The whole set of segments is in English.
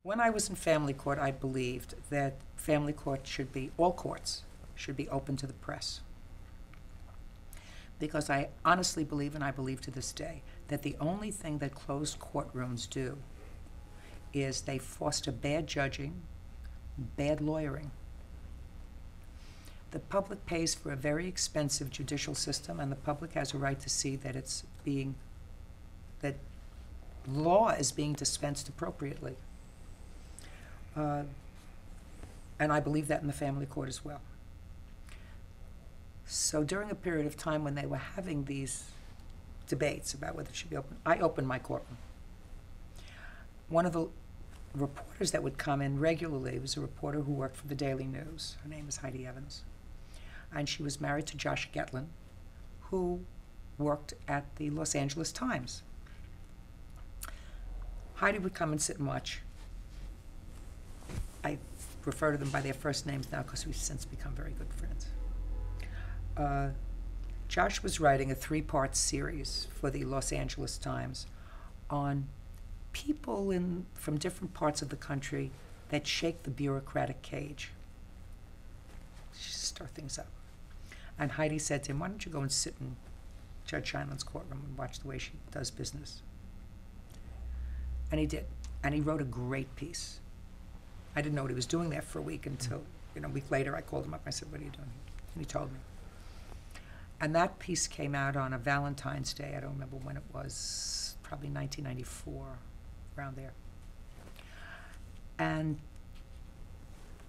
When I was in family court, I believed that family court should be, all courts should be open to the press. Because I honestly believe, and I believe to this day, that the only thing that closed courtrooms do is they foster bad judging, bad lawyering. The public pays for a very expensive judicial system, and the public has a right to see that that law is being dispensed appropriately. And I believe that in the family court as well. So during a period of time when they were having these debates about whether it should be open, I opened my courtroom. One of the reporters that would come in regularly was a reporter who worked for the Daily News. Her name is Heidi Evans. And she was married to Josh Getlin, who worked at the Los Angeles Times. Heidi would come and sit and watch. I refer to them by their first names now because we've since become very good friends. Josh was writing a 3-part series for the Los Angeles Times on people from different parts of the country that shake the bureaucratic cage. Stir things up. And Heidi said to him, why don't you go and sit in Judge Sheindlin's courtroom and watch the way she does business? And he did. And he wrote a great piece. I didn't know what he was doing there for a week until, a week later I called him up. I said, what are you doing? And he told me. And that piece came out on a Valentine's Day. I don't remember when it was, probably 1994, around there. And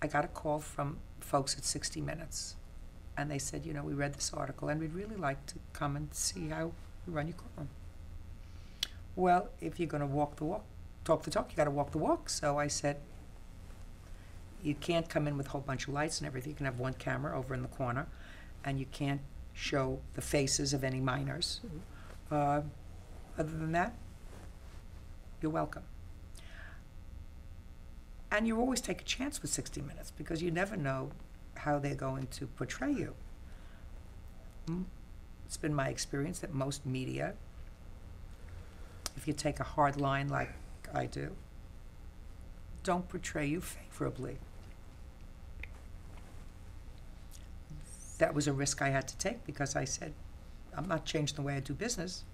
I got a call from folks at 60 Minutes. And they said, we read this article and we'd really like to come and see how you run your courtroom. Well, if you're going to walk the walk, talk the talk, you got to walk the walk. So I said, you can't come in with a whole bunch of lights and everything. You can have one camera over in the corner, and you can't show the faces of any minors. Mm-hmm. Other than that, you're welcome. And you always take a chance with 60 Minutes because you never know how they're going to portray you. It's been my experience that most media, if you take a hard line like I do, don't portray you favorably. That was a risk I had to take because I said, I'm not changing the way I do business.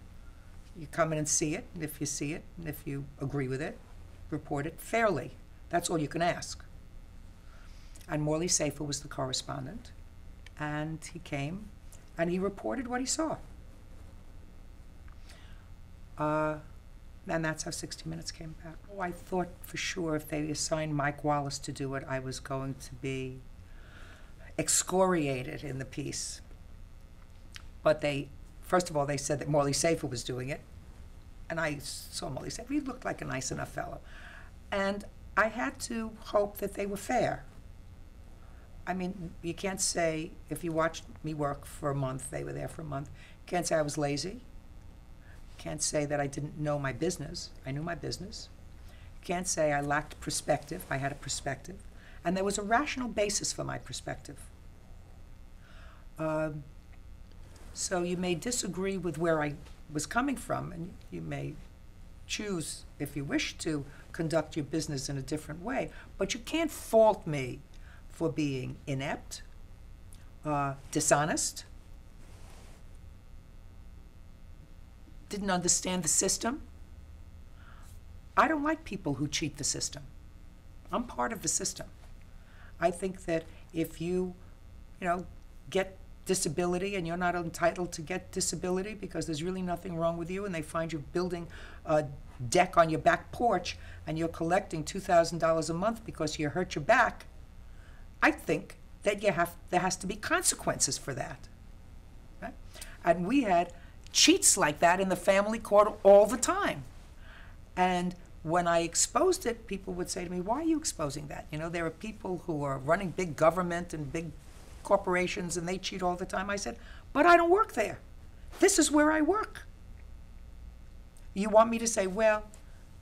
You come in and see it, and if you see it, and if you agree with it, report it fairly. That's all you can ask. And Morley Safer was the correspondent, and he came, and he reported what he saw. And that's how 60 Minutes came about. Oh, I thought for sure if they assigned Mike Wallace to do it, I was going to be excoriated in the piece. But first of all, they said that Morley Safer was doing it. And I saw Morley Safer. He looked like a nice enough fellow. And I had to hope that they were fair. I mean, you can't say, if you watched me work for a month, they were there for a month, you can't say I was lazy. Can't say that I didn't know my business. I knew my business. Can't say I lacked perspective. I had a perspective. And there was a rational basis for my perspective. So you may disagree with where I was coming from, and you may choose, if you wish to, conduct your business in a different way, but you can't fault me for being inept, dishonest, didn't understand the system. I don't like people who cheat the system. I'm part of the system. I think that if you get disability and you're not entitled to get disability because there's really nothing wrong with you, and they find you building a deck on your back porch and you're collecting $2,000 a month because you hurt your back, I think that there has to be consequences for that. Right? And we had cheats like that in the family court all the time. And when I exposed it, people would say to me, why are you exposing that? There are people who are running big government and big corporations and they cheat all the time. I said, but I don't work there. This is where I work. You want me to say, well,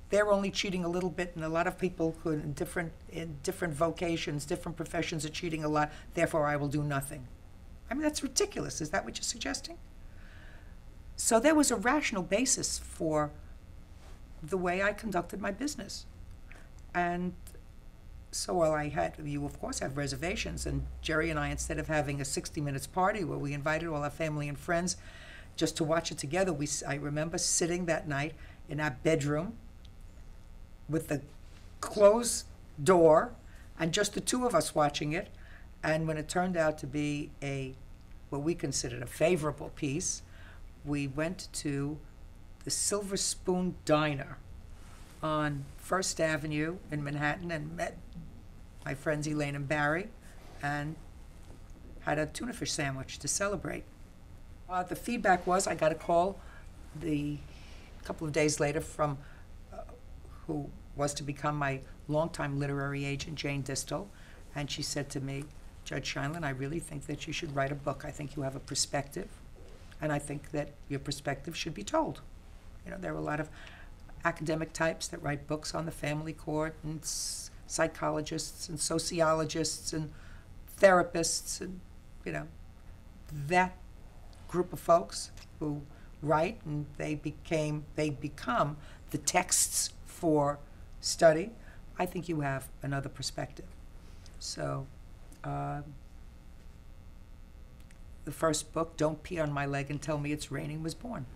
they're only cheating a little bit, and a lot of people who in different vocations, different professions are cheating a lot, therefore I will do nothing. I mean, that's ridiculous. Is that what you're suggesting? So there was a rational basis for the way I conducted my business. And so while you of course have reservations, and Jerry and I, instead of having a 60 minutes party where we invited all our family and friends just to watch it together, I remember sitting that night in our bedroom with the closed door and just the two of us watching it. And when it turned out to be what we considered a favorable piece, we went to the Silver Spoon Diner on First Avenue in Manhattan and met my friends Elaine and Barry and had a tuna fish sandwich to celebrate. The feedback was, I got a call a couple of days later from who was to become my longtime literary agent, Jane Distel, and she said to me, Judge Sheindlin, I really think that you should write a book. I think you have a perspective, and I think that your perspective should be told. You know, there are a lot of academic types that write books on the family court, and psychologists and sociologists and therapists, and, you know, that group of folks who write, and they become the texts for study. I think you have another perspective. So the first book, Don't Pee on My Leg and Tell Me It's Raining, was born.